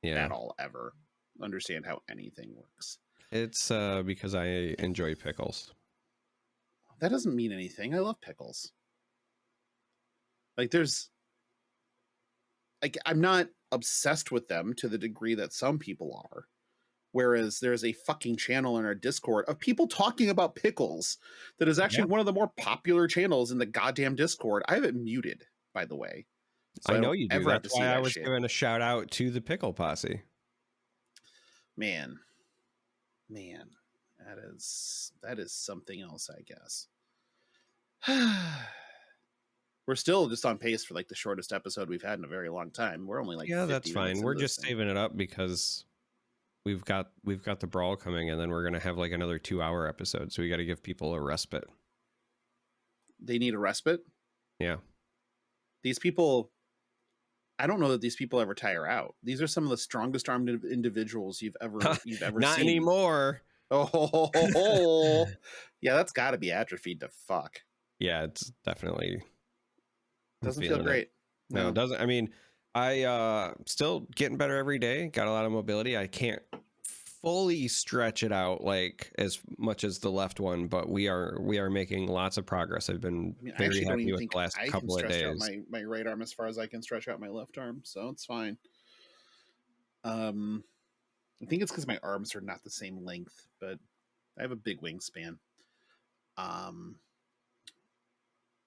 At all ever understand how anything works. It's because I enjoy pickles. That doesn't mean anything. I love pickles. I'm not obsessed with them to the degree that some people are. Whereas there's a fucking channel in our Discord of people talking about pickles that is actually one of the more popular channels in the goddamn Discord. I have it muted, by the way. So I know you do. That's why I was giving a shout out to the Pickle Posse. Man, that is something else, I guess. We're still just on pace for like the shortest episode we've had in a very long time. We're only like that's fine. We're just saving it up because we've got the Brawl coming, and then we're gonna have like another 2-hour episode, so we got to give people a respite. They need a respite. Yeah. These people, I don't know that these people ever tire out. These are some of the strongest armed individuals you've ever Not seen. anymore. Oh, yeah, that's got to be atrophied to fuck. Yeah, it's definitely Doesn't feel great. No, it doesn't. I mean, I still getting better every day. Got a lot of mobility. I can't fully stretch it out like as much as the left one, but we are making lots of progress. I've been very happy with the last couple of days. My right arm as far as I can stretch out my left arm, so it's fine. I think it's because my arms are not the same length, but I have a big wingspan. Oh,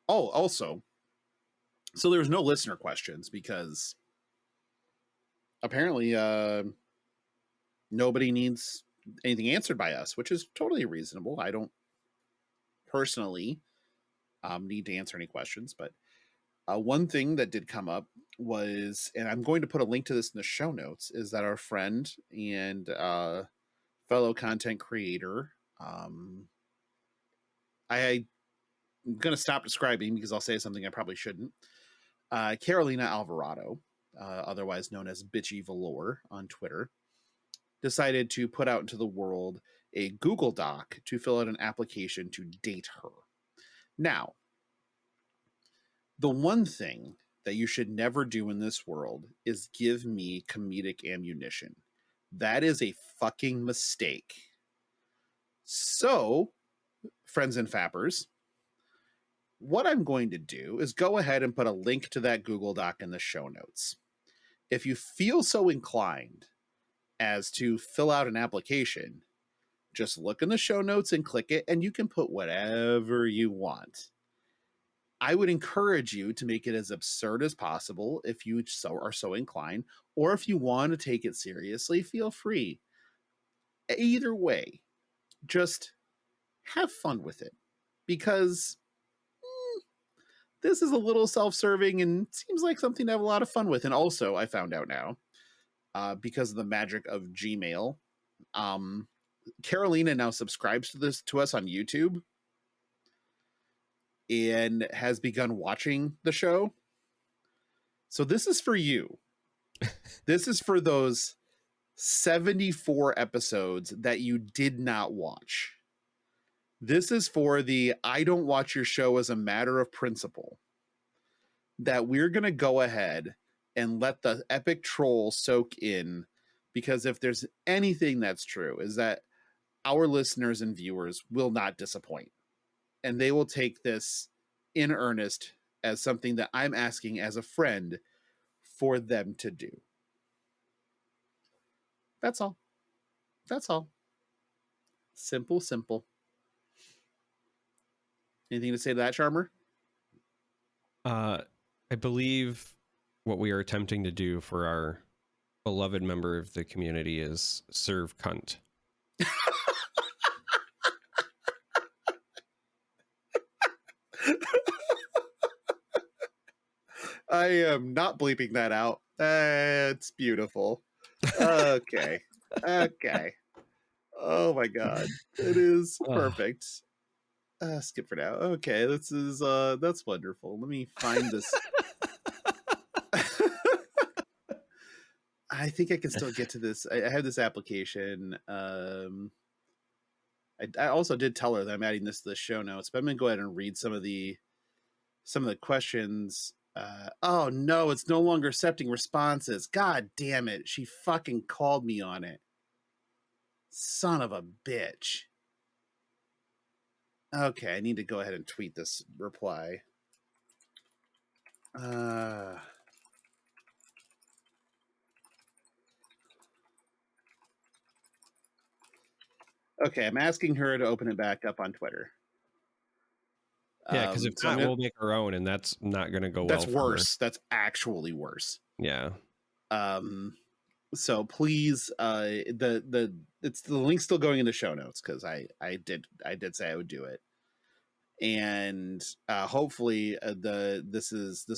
also, so there's no listener questions because apparently nobody needs anything answered by us, which is totally reasonable. I don't personally need to answer any questions, but one thing that did come up was, and I'm going to put a link to this in the show notes, is that our friend and fellow content creator, I'm going to stop describing because I'll say something I probably shouldn't. Carolina Alvarado, otherwise known as Bitchy Valor on Twitter, decided to put out into the world a Google Doc to fill out an application to date her. Now, the one thing that you should never do in this world is give me comedic ammunition. That is a fucking mistake. So, friends and fappers, what I'm going to do is go ahead and put a link to that Google Doc in the show notes. If you feel so inclined as to fill out an application, just look in the show notes and click it, and you can put whatever you want. I would encourage you to make it as absurd as possible if you are so inclined, or if you want to take it seriously, feel free. Either way, just have fun with it, because this is a little self-serving and seems like something to have a lot of fun with. And also, I found out now, because of the magic of Gmail, Carolina now subscribes to us on YouTube and has begun watching the show. So this is for you. This is for those 74 episodes that you did not watch. This is for the I don't watch your show as a matter of principle. That we're going to go ahead and let the epic troll soak in, because if there's anything that's true, is that our listeners and viewers will not disappoint. And they will take this in earnest as something that I'm asking as a friend for them to do. That's all. That's all. Simple, simple. Anything to say to that, Charmer? I believe what we are attempting to do for our beloved member of the community is serve cunt. I am not bleeping that out. That's beautiful. Okay. Okay. Oh my god. It is perfect. Skip for now. Okay, this is that's wonderful. Let me find this. I think I can still get to this. I have this application. I also did tell her that I'm adding this to the show notes, but I'm gonna go ahead and read some of the questions. Oh no, it's no longer accepting responses. God damn it. She fucking called me on it. Son of a bitch. Okay, I need to go ahead and tweet this reply. Okay, I'm asking her to open it back up on Twitter. Yeah, because if not, we'll make our own, and that's not going to go well. That's worse. That's actually worse. Yeah. So please, the link's still going in the show notes because I did say I would do it, and hopefully this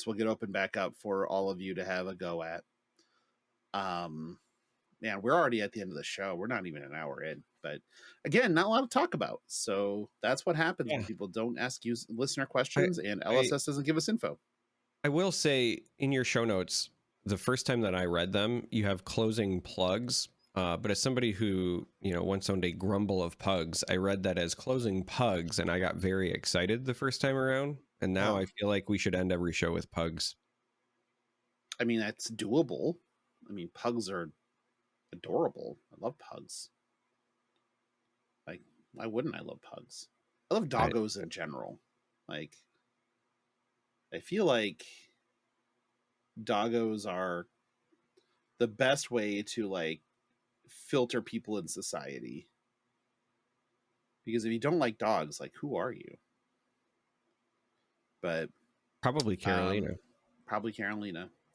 will get opened back up for all of you to have a go at. man, we're already at the end of the show. We're not even an hour in, but again, not a lot to talk about. So that's what happens when people don't ask you listener questions and LSS doesn't give us info. I will say in your show notes, the first time that I read them, you have closing plugs. But as somebody who, once owned a grumble of pugs, I read that as closing pugs, and I got very excited the first time around. And now I feel like we should end every show with pugs. I mean, that's doable. I mean, pugs are adorable. I love pugs. Like, why wouldn't I love pugs? I love doggos in general. Like, I feel like doggos are the best way to like filter people in society. Because if you don't like dogs, like, who are you? But probably Carolina.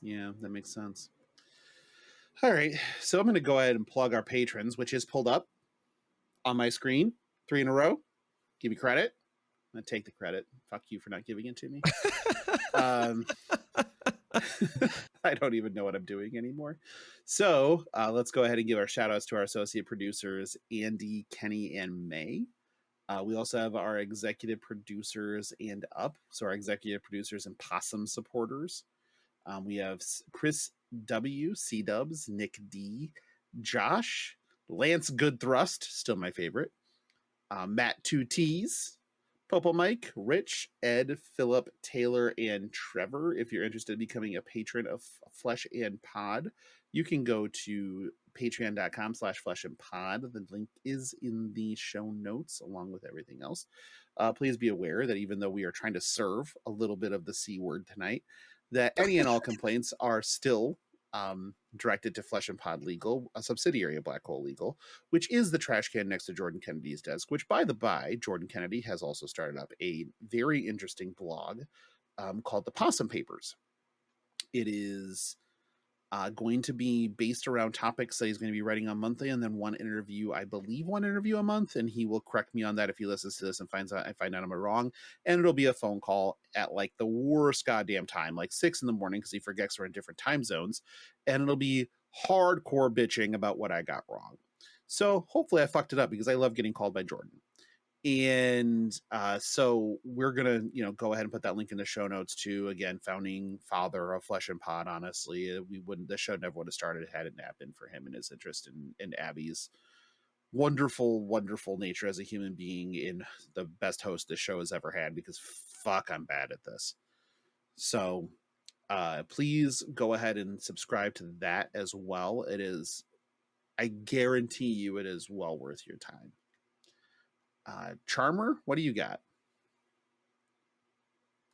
Yeah, that makes sense. All right, so I'm going to go ahead and plug our patrons, which is pulled up on my screen 3 in a row. Give me credit. I'm going to take the credit. Fuck you for not giving it to me. I don't even know what I'm doing anymore. So let's go ahead and give our shout outs to our associate producers, Andy, Kenny, and May. We also have our executive producers and up. So our executive producers and possum supporters. We have Chris W, C Dubs, Nick D, Josh, Lance Goodthrust, still my favorite, Matt 2Ts, Popo Mike, Rich, Ed, Philip, Taylor, and Trevor. If you're interested in becoming a patron of Flesh and Pod, you can go to patreon.com/flesh and pod. The link is in the show notes along with everything else. Please be aware that even though we are trying to serve a little bit of the C word tonight, that any and all complaints are still directed to Flesh and Pod Legal, a subsidiary of Black Hole Legal, which is the trash can next to Jordan Kennedy's desk, which, by the by, Jordan Kennedy has also started up a very interesting blog called The Possum Papers. It is going to be based around topics that he's going to be writing on monthly, and then one interview a month, and he will correct me on that if he listens to this and find out I'm wrong. And it'll be a phone call at like the worst goddamn time, like 6 a.m, because he forgets we're in different time zones, and it'll be hardcore bitching about what I got wrong. So hopefully I fucked it up, because I love getting called by Jordan. And so we're gonna go ahead and put that link in the show notes too. Again, founding father of Flesh and Pod. Honestly, the show never would have started had it not been for him and his interest in Abby's wonderful nature as a human being, in the best host this show has ever had, because fuck, I'm bad at this. So please go ahead and subscribe to that as well. It is, I guarantee you, it is well worth your time. Charmer, what do you got?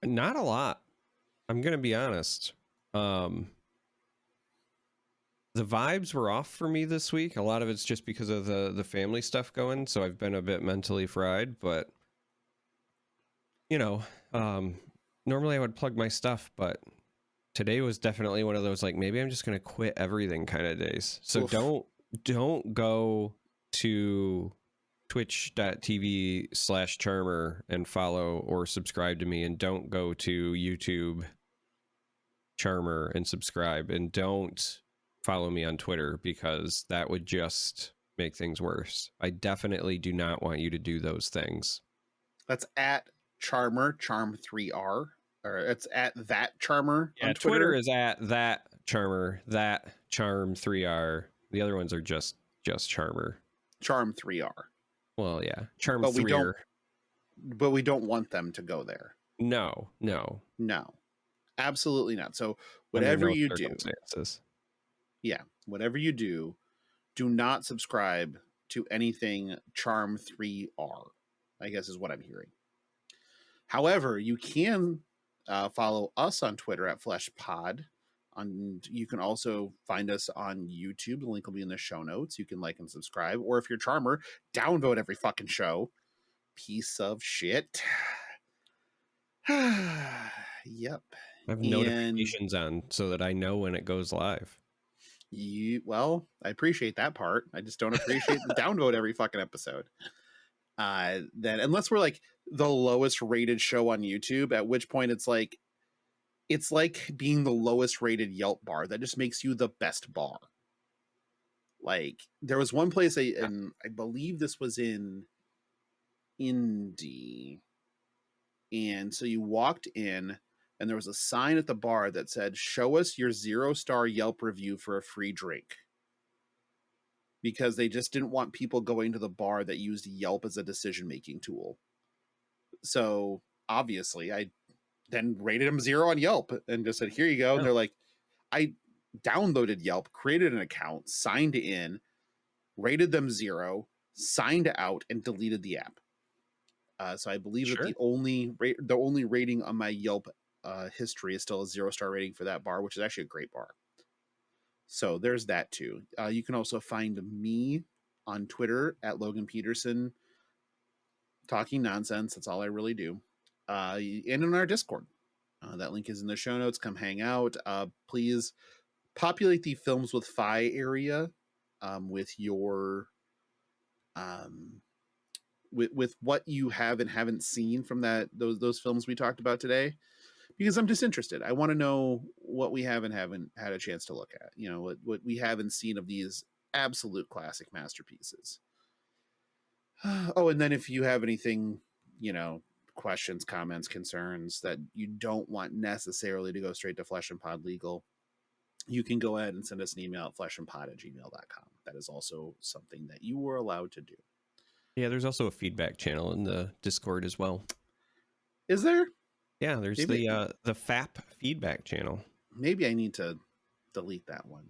Not a lot. I'm going to be honest. The vibes were off for me this week. A lot of it's just because of the family stuff going. So I've been a bit mentally fried, but normally I would plug my stuff, but today was definitely one of those, like, maybe I'm just going to quit everything kind of days. So Oof. Don't go to twitch.tv/charmer and follow or subscribe to me, and don't go to YouTube Charmer and subscribe, and don't follow me on Twitter, because that would just make things worse. I definitely do not want you to do those things. That's at Charmer, Charm3R, or it's at that Charmer on Twitter. Twitter is at that Charmer, that Charm3R. The other ones are just Charmer. Charm3R. Well, yeah, Charm3R. But we don't want them to go there. No, absolutely not. So whatever you do, whatever you do not subscribe to anything Charm3R, I guess is what I'm hearing. However, you can follow us on Twitter at FleshPod. You can also find us on YouTube. The link will be in the show notes. You can like and subscribe. Or if you're Charmer, downvote every fucking show. Piece of shit. Yep. I have notifications on so that I know when it goes live. Well, I appreciate that part. I just don't appreciate the downvote every fucking episode. Then unless we're like the lowest rated show on YouTube, at which point it's like being the lowest rated Yelp bar. That just makes you the best bar. Like there was one place and I believe this was in Indy. And so you walked in and there was a sign at the bar that said, "Show us your 0-star Yelp review for a free drink." Because they just didn't want people going to the bar that used Yelp as a decision-making tool. So obviously I then rated them 0 on Yelp and just said, "Here you go." And they're like, I downloaded Yelp, created an account, signed in, rated them 0, signed out, and deleted the app. So I believe that the only rating on my Yelp history is still a 0-star rating for that bar, which is actually a great bar. So there's that too. You can also find me on Twitter at Logan Peterson, talking nonsense. That's all I really do. And in our Discord. That link is in the show notes. Come hang out. Please populate the Films with Fi area with your with what you have and haven't seen from those films we talked about today, because I'm just interested. I want to know what we haven't had a chance to look at. You know, what we haven't seen of these absolute classic masterpieces. Oh, and then if you have anything, you know, questions, comments, concerns that you don't want necessarily to go straight to Flesh and Pod Legal, you can go ahead and send us an email at fleshandpod@gmail.com. That is also something that you were allowed to do. Yeah, there's also a feedback channel in the Discord as well. Is there? Yeah, there's the FAP feedback channel. Maybe I need to delete that one.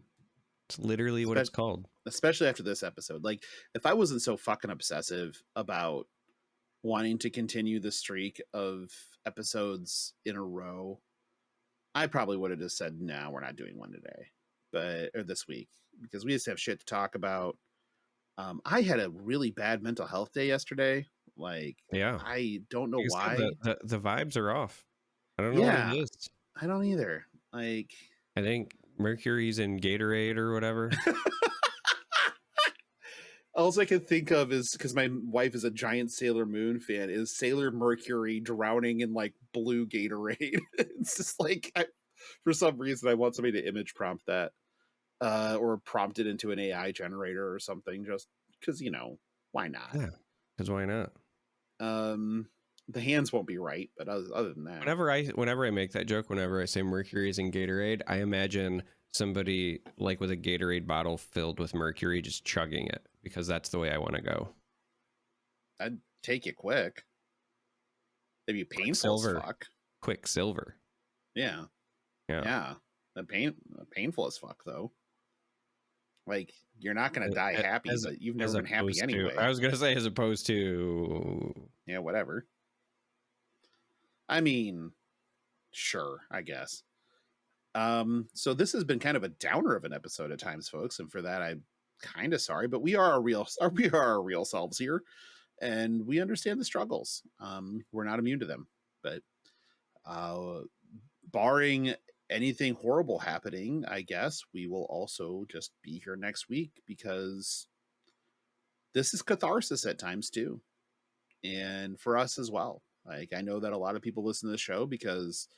It's literally what it's called. Especially after this episode. Like, if I wasn't so fucking obsessive about wanting to continue the streak of episodes in a row, I probably would have just said, no, we're not doing one today, or this week, because we just have shit to talk about. I had a really bad mental health day yesterday. Like, yeah, I don't know why. The vibes are off. I don't know what it is. I don't either. Like, I think Mercury's in Gatorade or whatever. All I can think of is, because my wife is a giant Sailor Moon fan, is Sailor Mercury drowning in like blue Gatorade. It's just like, for some reason, I want somebody to image prompt that, or prompt it into an AI generator or something, just because, you know, why not? Yeah, because why not? The hands won't be right, but other than that, whenever I make that joke, whenever I say Mercury is in Gatorade, I imagine somebody like with a Gatorade bottle filled with mercury just chugging it, because that's the way I want to go. I'd take it quick. It'd be painful as fuck. Quicksilver. Yeah. Painful as fuck though. Like, you're not gonna die happy, but you've never been happy anyway. I was gonna say, as opposed to, yeah, whatever. I mean, sure, I guess. So this has been kind of a downer of an episode at times, folks, and for that I'm kind of sorry, but we are our real selves here, and we understand the struggles. We're not immune to them, but barring anything horrible happening, I guess we will also just be here next week, because this is catharsis at times too, and for us as well. Like, I know that a lot of people listen to the show because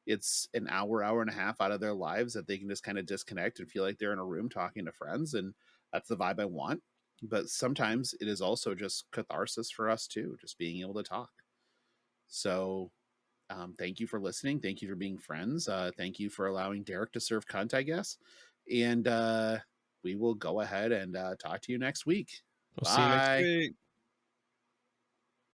it's an hour and a half out of their lives that they can just kind of disconnect and feel like they're in a room talking to friends, and that's the vibe I want. But sometimes it is also just catharsis for us too, just being able to talk. So thank you for listening. Thank you for being friends. Thank you for allowing Darick to serve cunt, I guess. And we will go ahead and talk to you next week. We'll see you next week.